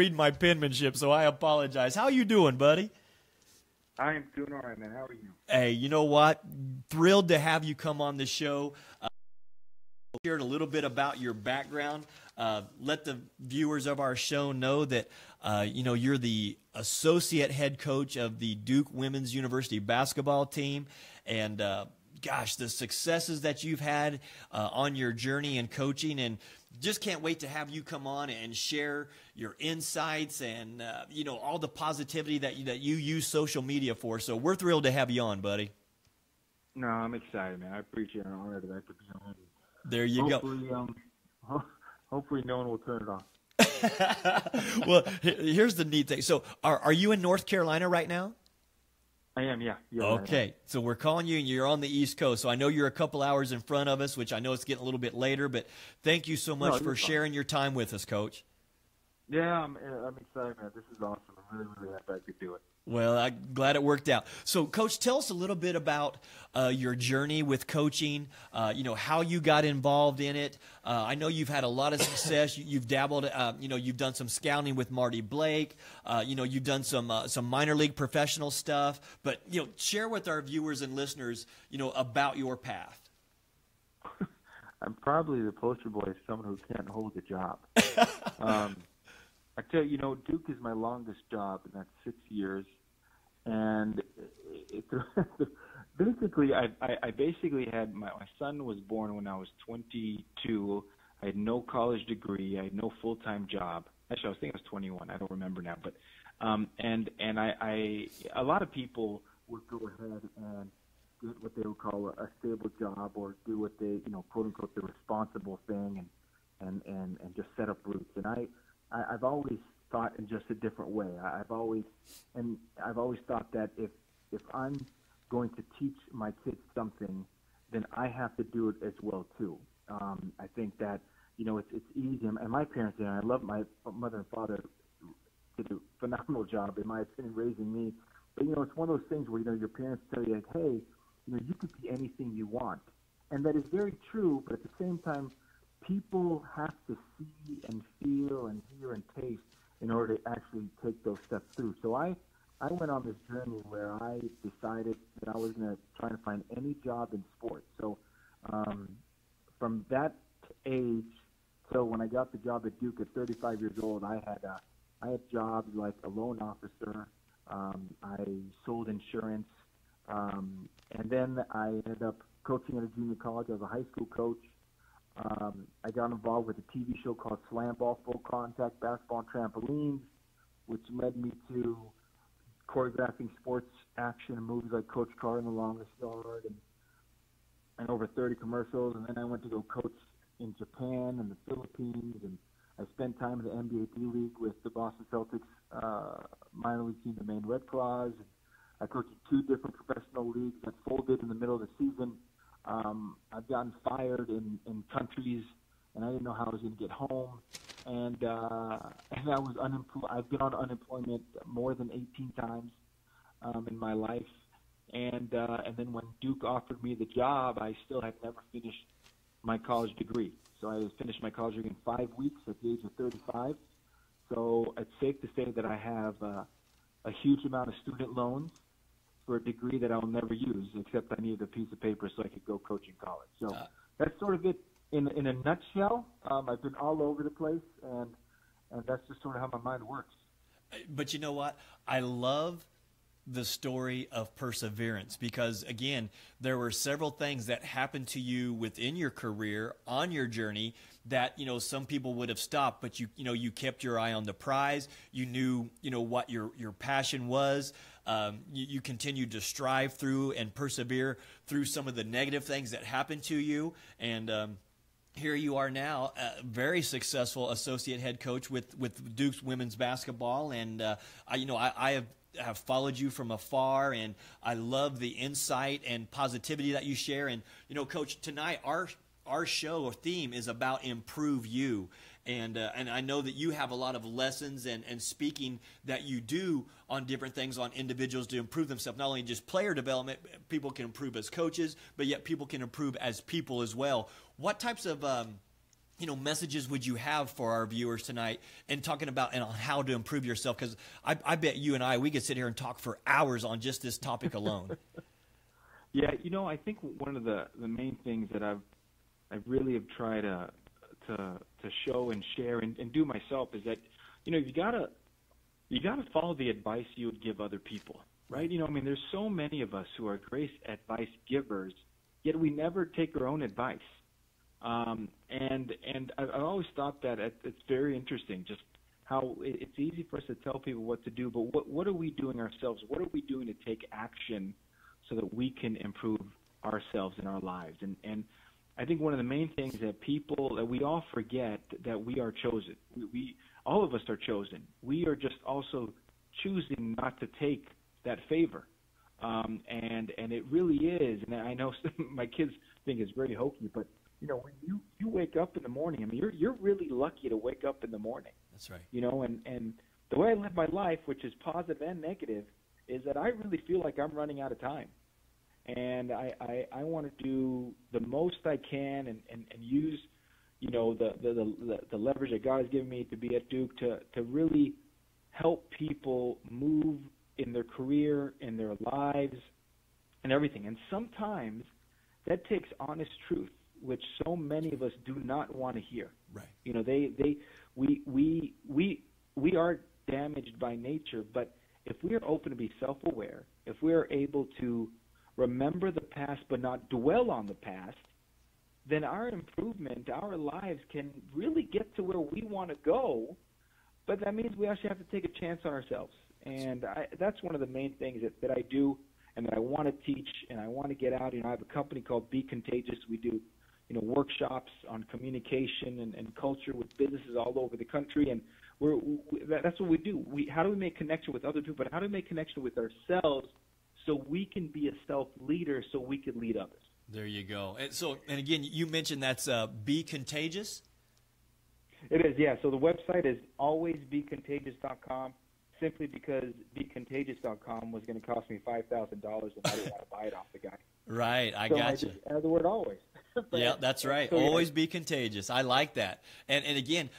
read my penmanship, so I apologize. How you doing, buddy? I am doing all right, man. How are you? Hey, you know what? Thrilled to have you come on the show. Shared a little bit about your background. Let the viewers of our show know that you're the associate head coach of the Duke Women's University basketball team, and gosh, the successes that you've had on your journey in coaching, and just can't wait to have you come on and share your insights and all the positivity that you use social media for. So we're thrilled to have you on, buddy. No, I'm excited, man. I appreciate it. All right, that could be on. There you go. Hopefully no one will turn it off. Well, here's the neat thing. So are you in North Carolina right now? I am, yeah. Okay, so we're calling you, and you're on the East Coast. So I know you're a couple hours in front of us, which I know it's getting a little bit later, but thank you so much for sharing your time with us, Coach. Yeah, I'm excited, man. This is awesome. I'm really, really happy I could do it. Well, I'm glad it worked out. So, Coach, tell us a little bit about your journey with coaching, how you got involved in it. I know you've had a lot of success. You've dabbled, you've done some scouting with Marty Blake. You've done some minor league professional stuff. But, share with our viewers and listeners, about your path. I'm probably the poster boy of someone who can't hold a job. I tell you, Duke is my longest job, and that's 6 years. And basically, I basically had my son was born when I was 22. I had no college degree. I had no full-time job. Actually, I was thinking I was 21. I don't remember now. But and I a lot of people would go ahead and get what they would call a stable job, or do what they, quote unquote, the responsible thing, and just set up roots. And I've always thought in just a different way. I've always thought that if I'm going to teach my kids something, then I have to do it as well too. I think that it's easy, and my parents did. I love my mother and father, did a phenomenal job in my opinion raising me. But it's one of those things where your parents tell you, like, hey, you could be anything you want, and that is very true. But at the same time, people have to see and feel and hear and taste in order to actually take those steps through. So I went on this journey where I decided that I was going to try to find any job in sports. So from that age till when I got the job at Duke at 35 years old, I had jobs like a loan officer. I sold insurance. And then I ended up coaching at a junior college. I was a high school coach. I got involved with a TV show called Slam Ball, Full Contact Basketball and Trampolines, which led me to choreographing sports action and movies like Coach Carr in The Longest Yard and over 30 commercials. And then I went to go coach in Japan and the Philippines, and I spent time in the NBA D-League with the Boston Celtics minor league team, the Maine Red Claws. I coached in 2 different professional leagues that folded in the middle of the season. I've gotten fired in countries, and I didn't know how I was going to get home. And I was unemployed. I've been on unemployment more than 18 times in my life. And then when Duke offered me the job, I still had never finished my college degree. So I finished my college degree in 5 weeks at the age of 35. So it's safe to say that I have a huge amount of student loans for a degree that I'll never use, except I needed a piece of paper so I could go coach in college. So that's sort of it in a nutshell. I've been all over the place, and that's just sort of how my mind works. But you know what? I love the story of perseverance, because again, there were several things that happened to you within your career on your journey that some people would have stopped, but you kept your eye on the prize. You knew what your passion was. You continued to strive through and persevere through some of the negative things that happened to you, and here you are now, a very successful associate head coach with Duke's women's basketball, and I have followed you from afar, and I love the insight and positivity that you share. And Coach, tonight our show or theme is about improve you, and I know that you have a lot of lessons and speaking that you do on different things on individuals to improve themselves. Not only just player development, people can improve as coaches, but yet people can improve as people as well. What types of messages would you have for our viewers tonight and talking about and on how to improve yourself? Because I bet you and we could sit here and talk for hours on just this topic alone. Yeah, I think one of the main things that I really have tried to show and share and do myself is that, you gotta follow the advice you would give other people, right? There's so many of us who are great advice givers, yet we never take our own advice. And I've always thought that it's very interesting just how it's easy for us to tell people what to do, but what are we doing ourselves? What are we doing to take action so that we can improve ourselves in our lives? And I think one of the main things that we all forget that we are chosen. We all of us are chosen. We are just also choosing not to take that favor. And it really is. And I know my kids think it's very hokey, but when you wake up in the morning, you're really lucky to wake up in the morning. That's right. And the way I live my life, which is positive and negative, is that I really feel like I'm running out of time. And I want to do the most I can and use, the leverage that God has given me to be at Duke to really help people move in their career, in their lives, and everything. And sometimes that takes honest truth, which so many of us do not want to hear. Right. We are damaged by nature, but if we are open to be self-aware, if we are able to remember the past but not dwell on the past, then our improvement, our lives can really get to where we want to go. But that means we actually have to take a chance on ourselves. And that's one of the main things that I do and that I want to teach and I want to get out. I have a company called Be Contagious. We do workshops on communication and culture with businesses all over the country, and that's what we do. How do we make connection with other people, but how do we make connection with ourselves so we can be a self-leader so we can lead others? There you go. And again, you mentioned that's Be Contagious? It is, yeah. So the website is alwaysbecontagious.com, simply because becontagious.com was going to cost me $5,000 and I didn't want to buy it off the guy. Right, I so got I you. just add the word always. Yeah, that's right. So, Always be contagious. I like that. And again,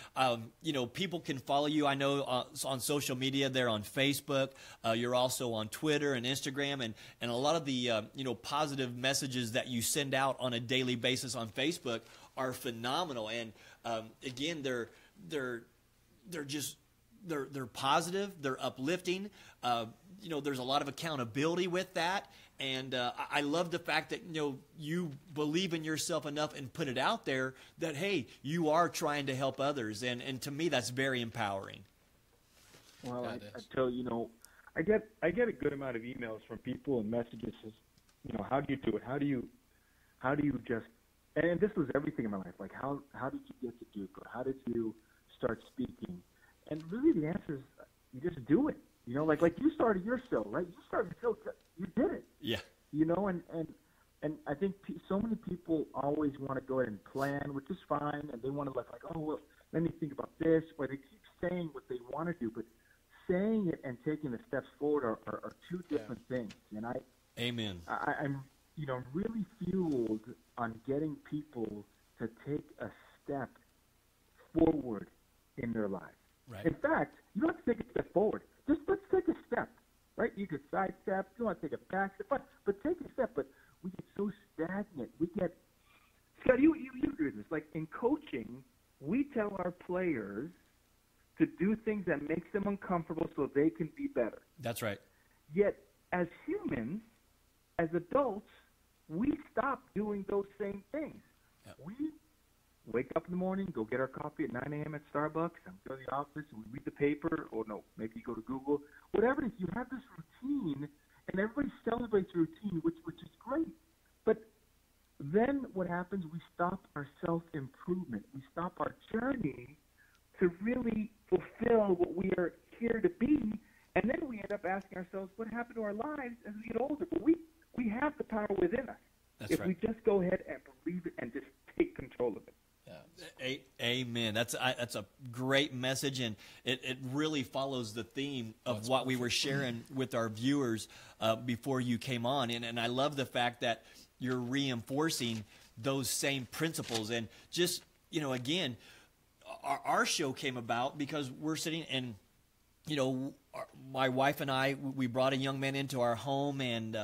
people can follow you. I know on social media. They're on Facebook. You're also on Twitter and Instagram, and a lot of the positive messages that you send out on a daily basis on Facebook are phenomenal. And again, they're positive. They're uplifting. There's a lot of accountability with that. And I love the fact that, you believe in yourself enough and put it out there that, hey, you are trying to help others. And to me, that's very empowering. Well, I tell you, I get a good amount of emails from people and messages. How do you do it? How do you just, and this was everything in my life. Like, how did you get to Duke? Or how did you start speaking? And really the answer is you just do it. Like you started your show, right? You started your show, you did it. Yeah. And I think so many people always want to go ahead and plan, which is fine, and they want to like, oh, well, let me think about this, or they keep saying what they want to do, but saying it and taking the steps forward are two different things. And Amen. I'm really fueled on getting people to take a step forward in their lives. Right. In fact, you don't have to take a step forward. Just let's take a step, right? You could sidestep. You don't want to take a back step, but take a step. But we get so stagnant. Scott, you agree with this. Like in coaching, we tell our players to do things that makes them uncomfortable so they can be better. That's right. Yet, as humans, as adults, we stop doing those same things. Yep. We wake up in the morning, go get our coffee at 9 a.m. at Starbucks, and go to the office, and we read the paper, or no, maybe you go to Google. Whatever it is, you have this routine, and everybody celebrates the routine, which is great. But then what happens, we stop our self-improvement. We stop our journey to really fulfill what we are here to be, and then we end up asking ourselves, what happened to our lives as we get older? But we have the power within us. That's if right. we just go ahead and believe it and just take control of it. Yeah. Amen. That's a great message, and it really follows the theme of what we were sharing with our viewers before you came on. And I love the fact that you're reinforcing those same principles. And just again, our show came about because we're sitting and, my wife and I, we brought a young man into our home, and,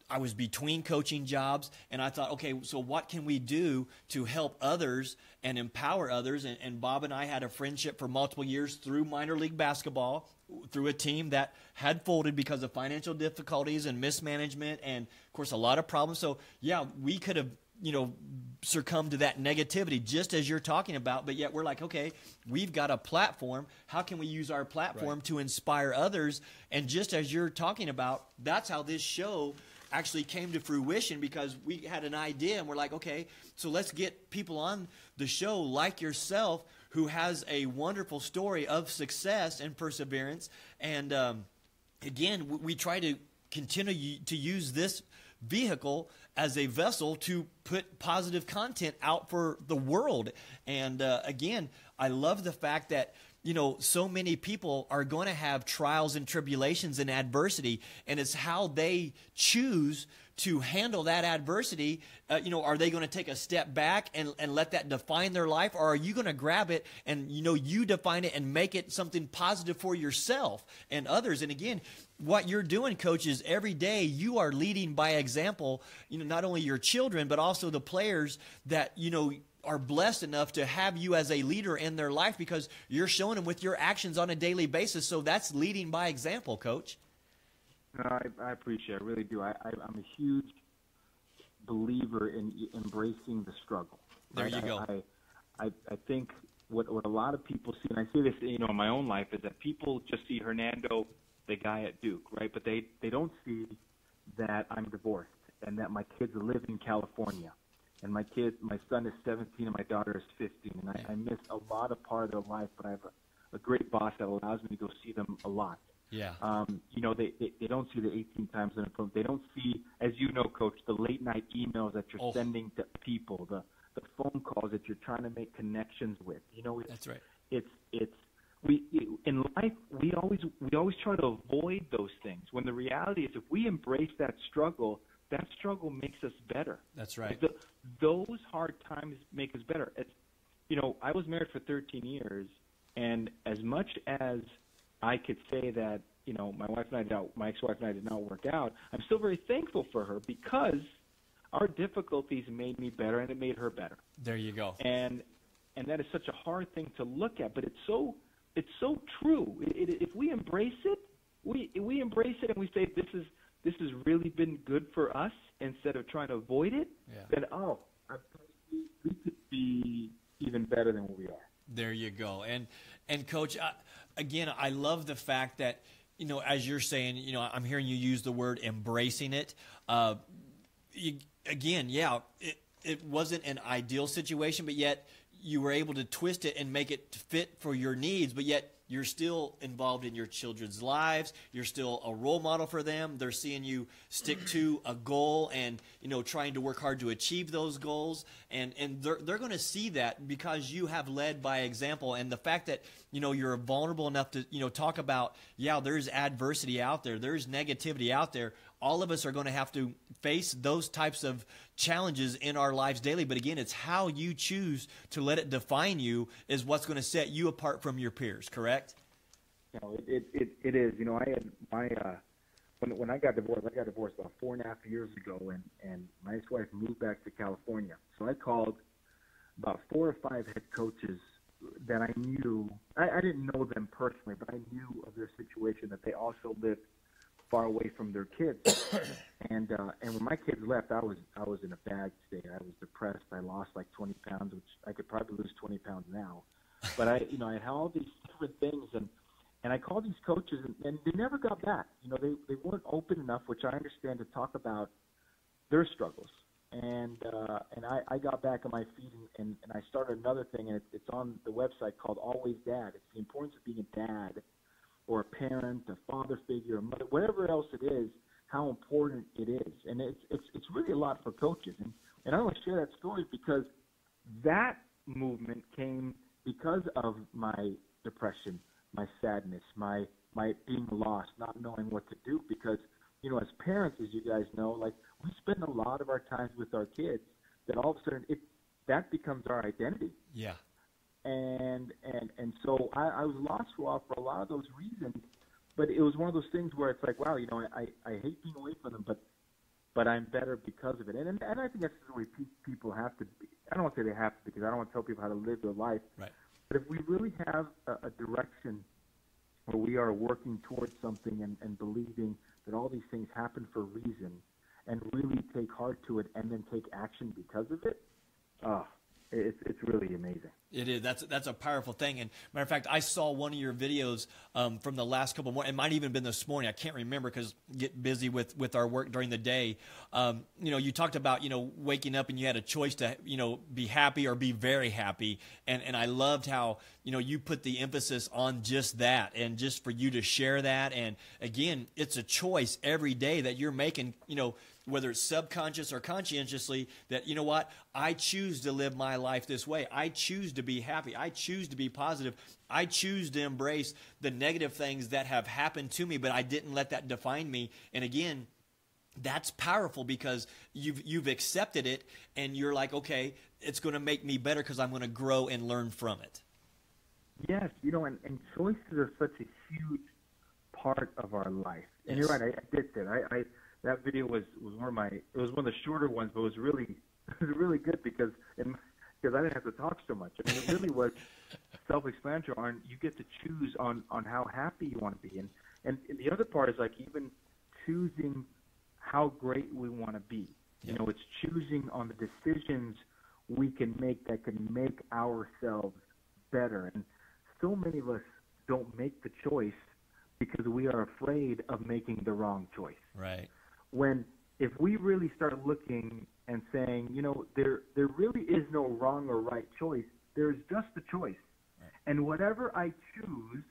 I was between coaching jobs, and I thought, okay, so what can we do to help others and empower others? And Bob and I had a friendship for multiple years through minor league basketball, through a team that had folded because of financial difficulties and mismanagement and, of course, a lot of problems. So, yeah, we could have, succumb to that negativity just as you're talking about, but yet we're like, okay, we've got a platform. How can we use our platform to inspire others? And just as you're talking about, that's how this show actually came to fruition, because we had an idea and we're like, okay, so let's get people on the show like yourself who has a wonderful story of success and perseverance. And again, we try to continue to use this vehicle as a vessel to put positive content out for the world. And again, I love the fact that so many people are going to have trials and tribulations and adversity, and it's how they choose to handle that adversity. Are they going to take a step back and let that define their life, or are you going to grab it and, you define it and make it something positive for yourself and others? And again, what you're doing, Coach, is every day you are leading by example, not only your children, but also the players that, are blessed enough to have you as a leader in their life, because you're showing them with your actions on a daily basis. So that's leading by example, Coach. No, I appreciate it. I really do. I'm a huge believer in embracing the struggle. There you go. I think what a lot of people see, and I see this, in my own life, is that people just see Hernando, the guy at Duke, right? But they don't see that I'm divorced and that my kids live in California. And my son is 17 and my daughter is 15. And I miss a lot of part of their life, but I have a great boss that allows me to go see them a lot. Yeah. They don't see the 18 times in a film. They don't see, as you know, Coach, the late night emails that you're sending to people, the phone calls that you're trying to make connections with. That's right. In life we always try to avoid those things, when the reality is if we embrace that struggle makes us better. That's right. Those hard times make us better. I was married for 13 years, and as much as I could say that, my ex-wife and I did not work out, I'm still very thankful for her, because our difficulties made me better and it made her better. There you go. And that is such a hard thing to look at, but it's so true. If we embrace it, we embrace it and we say this has really been good for us, instead of trying to avoid it, then we could be even better than what we are. There you go. And Coach, again, I love the fact that, as you're saying, I'm hearing you use the word embracing it. It wasn't an ideal situation, but yet you were able to twist it and make it fit for your needs, but yet you're still involved in your children's lives. You're still a role model for them. They're seeing you stick to a goal and, trying to work hard to achieve those goals. And they're going to see that because you have led by example. And the fact that, you're vulnerable enough to, talk about, there's adversity out there. There's negativity out there. All of us are going to have to face those types of challenges in our lives daily. But again, it's how you choose to let it define you is what's going to set you apart from your peers, correct? It is. I had my when I got divorced about 4.5 years ago, and my ex-wife moved back to California. So I called about 4 or 5 head coaches that I knew. I didn't know them personally, but I knew of their situation, that they also lived far away from their kids. And when my kids left, I was in a bad state. I was depressed. I lost like 20 pounds, which I could probably lose 20 pounds now. But I had all these different things, and I called these coaches, and they never got back. They weren't open enough, which I understand, to talk about their struggles. And I got back on my feet, and I started another thing, and it's on the website called Always Dad. It's the importance of being a dad, or a parent, a father figure, a mother, whatever else it is, how important it is. And it's really a lot for coaches. And I want to share that story because that movement came because of my depression, my sadness, my being lost, not knowing what to do. Because, as parents, as you guys know, like, we spend a lot of our times with our kids that all of a sudden that becomes our identity. Yeah. And so I was lost for a while for a lot of those reasons, but it was one of those things where it's like, wow, I hate being away from them, but I'm better because of it. And I think that's the way people have to be. I don't want to say they have to, because I don't want to tell people how to live their life. Right. But if we really have a direction where we are working towards something and believing that all these things happen for a reason, and really take heart to it and then take action because of it, it's really amazing. It is. That's a powerful thing. And matter of fact, I saw one of your videos from the last couple of mornings. It might even been this morning. I can't remember because get busy with our work during the day. You talked about waking up and you had a choice to be happy or be very happy. And I loved how you put the emphasis on just that, and just for you to share that. And again, it's a choice every day that you're making. Whether it's subconscious or conscientiously, that, I choose to live my life this way. I choose to be happy. I choose to be positive. I choose to embrace the negative things that have happened to me, but I didn't let that define me. And again, that's powerful because you've accepted it, and you're like, okay, it's going to make me better because I'm going to grow and learn from it. Yes, and choices are such a huge part of our life. And Yes. You're right, I did that. That video was one of the shorter ones, but it was really good because I didn't have to talk so much. I mean, it really was self-explanatory. You get to choose on how happy you want to be, and the other part is like even choosing how great we want to be. Yep. It's choosing on the decisions we can make that can make ourselves better. And so many of us don't make the choice because we are afraid of making the wrong choice. Right. If we really start looking and saying, there really is no wrong or right choice, there's just a choice. Right. And whatever I choose,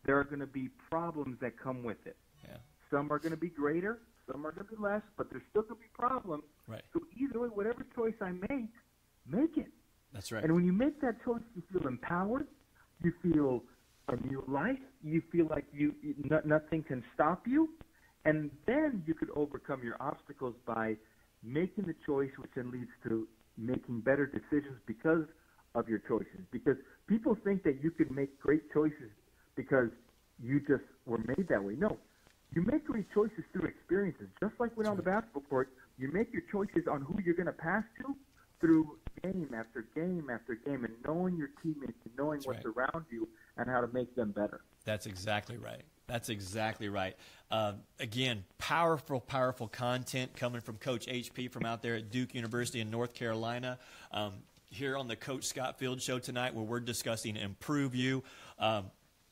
there are going to be problems that come with it. Yeah. Some are going to be greater, some are going to be less, but there's still going to be problems. Right. So either way, whatever choice I make it. That's right. And when you make that choice, you feel empowered, you feel a new life, you feel like nothing can stop you. And then you could overcome your obstacles by making the choice, which then leads to making better decisions because of your choices. Because people think that you can make great choices because you just were made that way. No, you make great choices through experiences. Just like when on the basketball court, you make your choices on who you're going to pass to through game after game after game, and knowing your teammates and knowing what's around you and how to make them better. That's exactly right. That's exactly right. Again, powerful content coming from Coach HP from out there at Duke University in North Carolina. Here on the Coach Scott Field Show tonight, where we're discussing Improve You.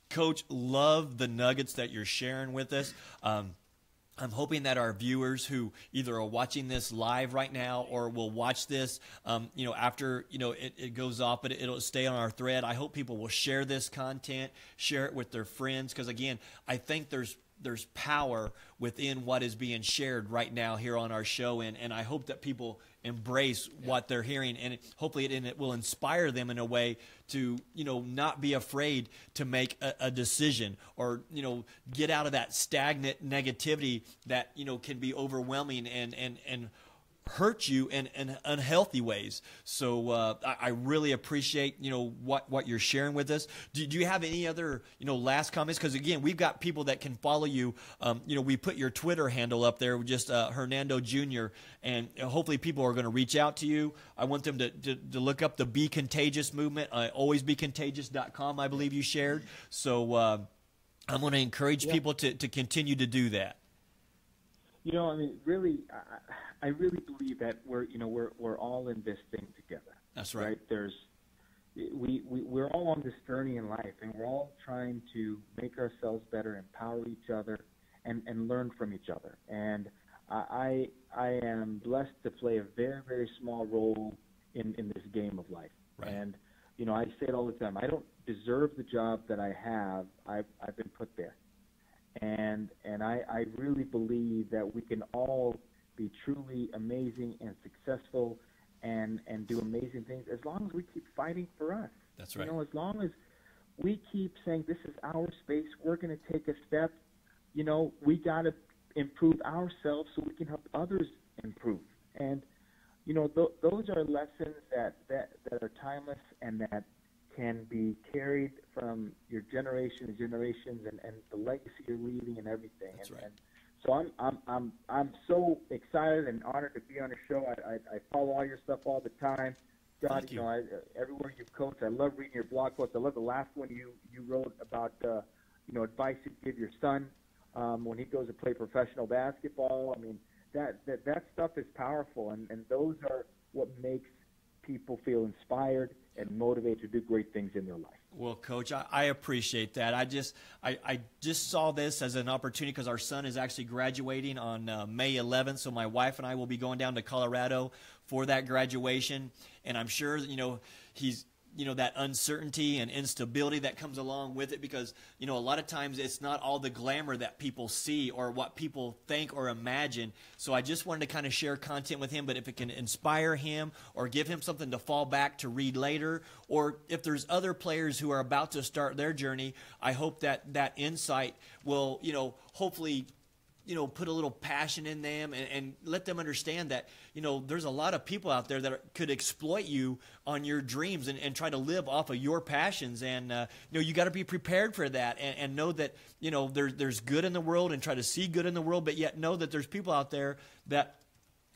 Coach, love the nuggets that you're sharing with us. I'm hoping that our viewers who either are watching this live right now or will watch this, after, it goes off, but it'll stay on our thread. I hope people will share this content, share it with their friends, because again, I think there's power within what is being shared right now here on our show, and I hope that people embrace what they're hearing, and hopefully it will inspire them in a way to not be afraid to make a decision, or get out of that stagnant negativity that can be overwhelming and hurt you in unhealthy ways. So I really appreciate what you're sharing with us. Do you have any other last comments? Because again, we've got people that can follow you. We put your Twitter handle up there, just Hernando Jr., and hopefully people are going to reach out to you. I want them to look up the Be Contagious movement. Alwaysbecontagious.com, I believe you shared. So I'm going to encourage people to continue to do that. Really, I really believe that we're all in this thing together. That's right. We're all on this journey in life, and we're all trying to make ourselves better, empower each other, and learn from each other. And I am blessed to play a very, very small role in this game of life. Right. And I say it all the time. I don't deserve the job that I have. I've been put there. And I really believe that we can all be truly amazing and successful and do amazing things as long as we keep fighting for us. That's right. As long as we keep saying this is our space, we're going to take a step. We got to improve ourselves so we can help others improve. And those are lessons that are timeless and that can be carried from your generation to generations, and the legacy you're leaving and everything. That's right. And so I'm so excited and honored to be on the show. I follow all your stuff all the time. God, Thank you. Everywhere you've coached, I love reading your blog posts. I love the last one you wrote about advice you give your son when he goes to play professional basketball. I mean, that stuff is powerful, and those are what makes people feel inspired and motivated to do great things in their life. Well, Coach, I appreciate that. I just saw this as an opportunity because our son is actually graduating on May 11th, so my wife and I will be going down to Colorado for that graduation, and I'm sure he's that uncertainty and instability that comes along with it, because a lot of times it's not all the glamour that people see or what people think or imagine. So I just wanted to kind of share content with him, but if it can inspire him or give him something to fall back to read later, or if there's other players who are about to start their journey, I hope that insight will hopefully put a little passion in them and let them understand that, there's a lot of people out there that could exploit you on your dreams and try to live off of your passions. And, you got to be prepared for that and know that, there's good in the world, and try to see good in the world, but yet know that there's people out there that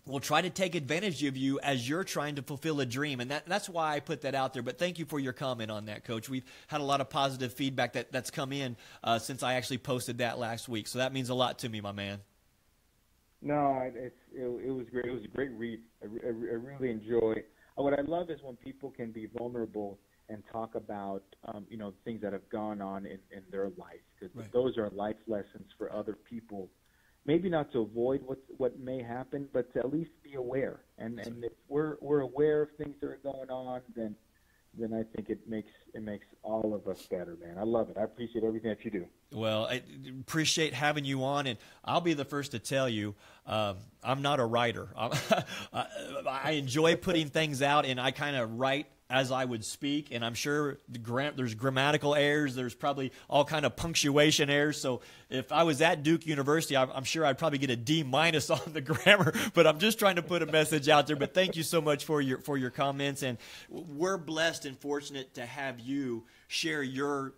will try to take advantage of you as you're trying to fulfill a dream. And that's why I put that out there. But thank you for your comment on that, Coach. We've had a lot of positive feedback that's come in since I actually posted that last week. So that means a lot to me, my man. No, it was great. It was a great read. I really enjoy. What I love is when people can be vulnerable and talk about things that have gone on in their life, because Right. those are life lessons for other people. Maybe not to avoid what may happen, but to at least be aware. And if we're aware of things that are going on, then I think it makes all of us better, man. I love it. I appreciate everything that you do. Well, I appreciate having you on, and I'll be the first to tell you, I'm not a writer. I enjoy putting things out, and I kind of write as I would speak, and I'm sure there's grammatical errors, there's probably all kind of punctuation errors. So if I was at Duke University, I'm sure I'd probably get a D- on the grammar. But I'm just trying to put a message out there. But thank you so much for your comments, and we're blessed and fortunate to have you share your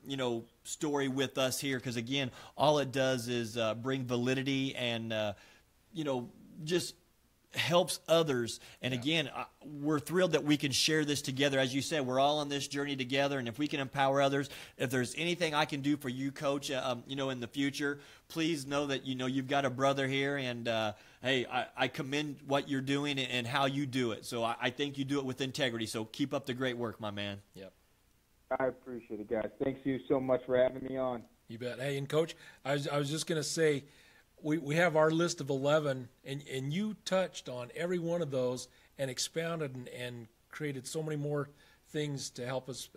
story with us here, because again, all it does is bring validity and just helps others. And again, we're thrilled that we can share this together. As you said, we're all on this journey together, and if we can empower others, if there's anything I can do for you, Coach, in the future, please know that you've got a brother here, and hey, I commend what you're doing and how you do it. So I think you do it with integrity. So keep up the great work, my man. Yep. I appreciate it, guys. Thanks you so much for having me on. You bet. Hey, and Coach, I was just going to say, we have our list of 11, and you touched on every one of those and expounded and created so many more things to help us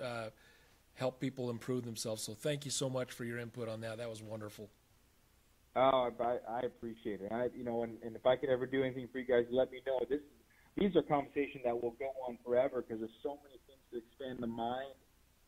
help people improve themselves. So thank you so much for your input on that. That was wonderful. Oh, I appreciate it. And if I could ever do anything for you guys, let me know. These are conversations that will go on forever, because there's so many things to expand the mind.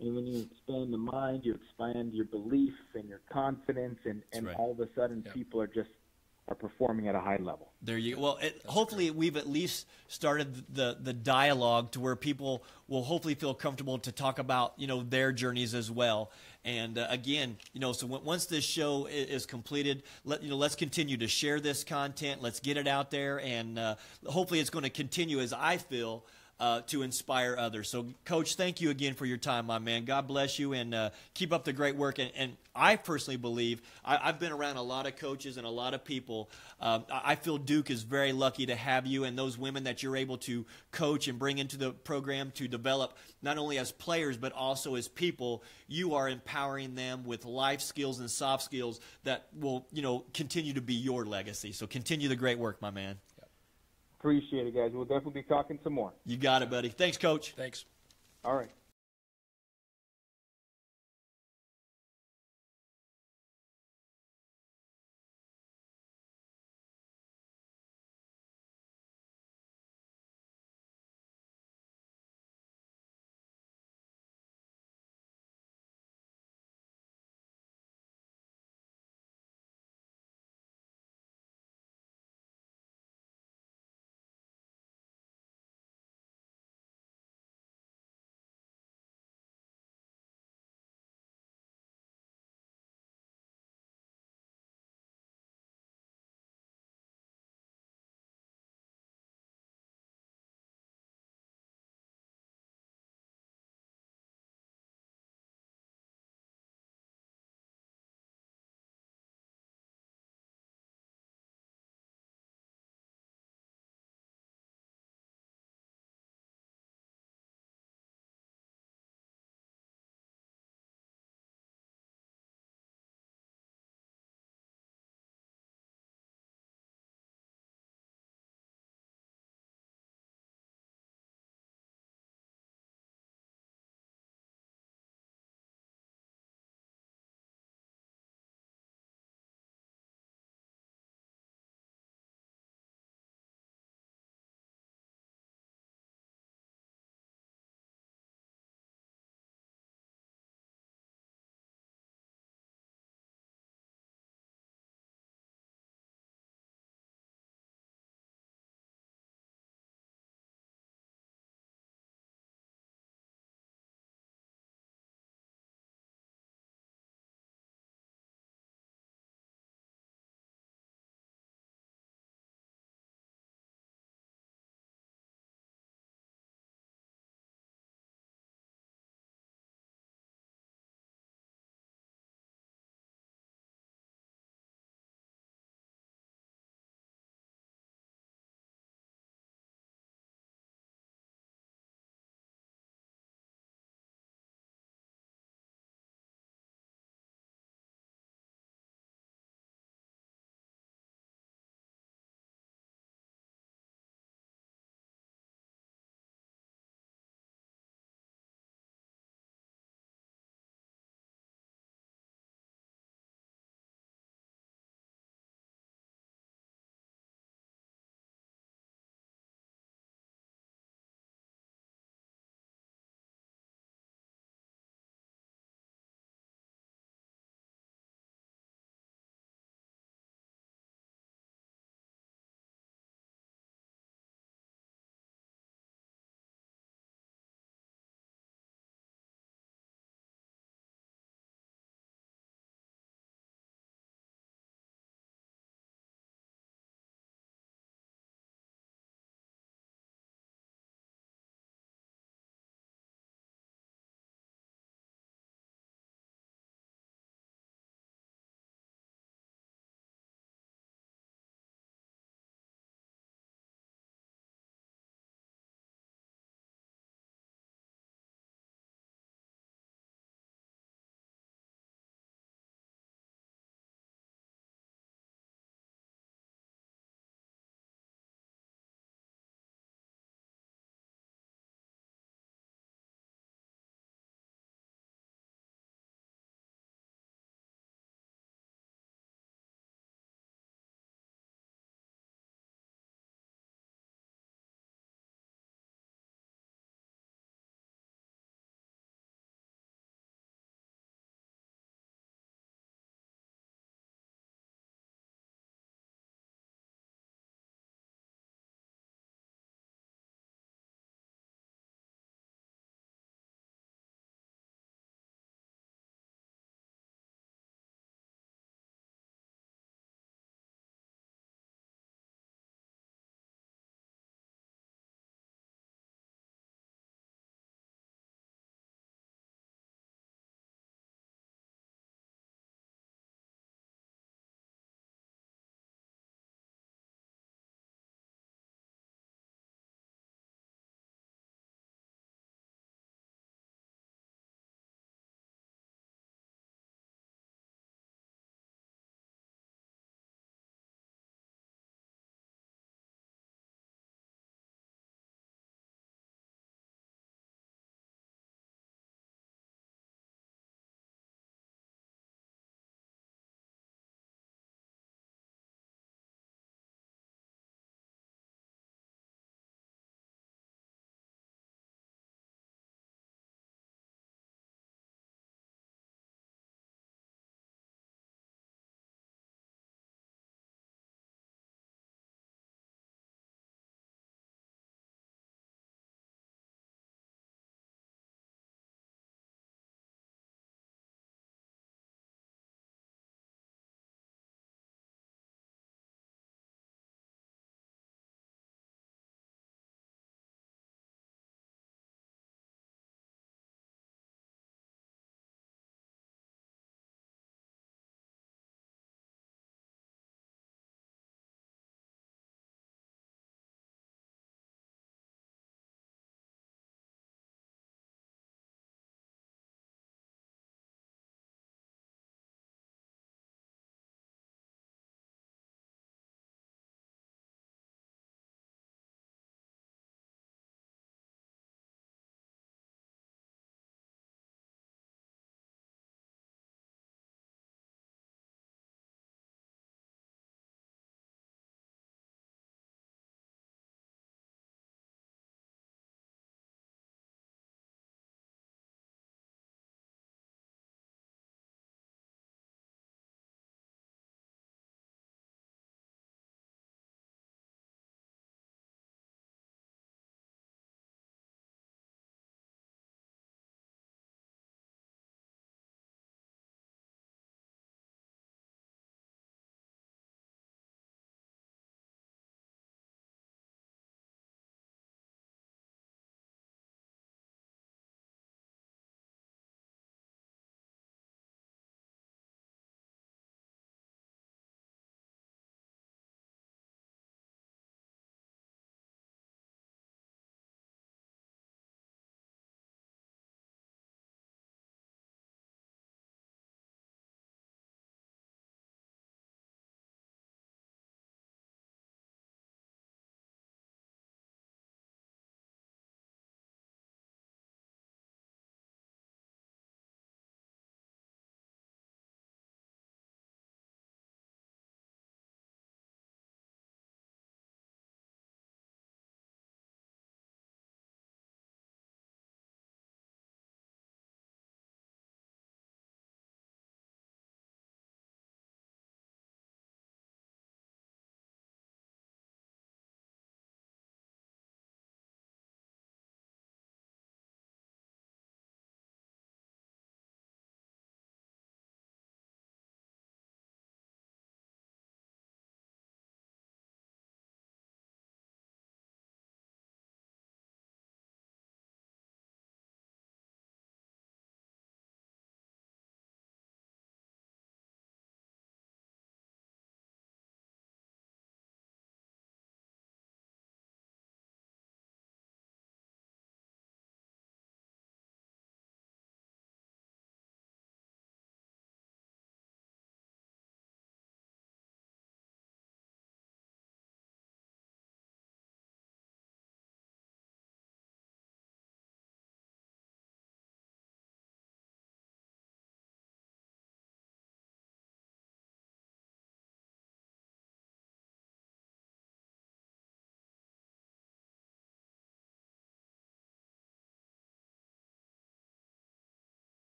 And when you expand the mind, you expand your belief and your confidence, and right. all of a sudden people are performing at a high level. There you go. Well, hopefully we've at least started the dialogue to where people will hopefully feel comfortable to talk about their journeys as well. And again, so once this show is completed, let's continue to share this content. Let's get it out there, and hopefully it's going to continue, as I feel, to inspire others. So, Coach, thank you again for your time, my man. God bless you, and keep up the great work. And I personally believe, I've been around a lot of coaches and a lot of people. I feel Duke is very lucky to have you and those women that you're able to coach and bring into the program to develop not only as players but also as people. You are empowering them with life skills and soft skills that will, continue to be your legacy. So continue the great work, my man. Appreciate it, guys. We'll definitely be talking some more. You got it, buddy. Thanks, Coach. Thanks. All right.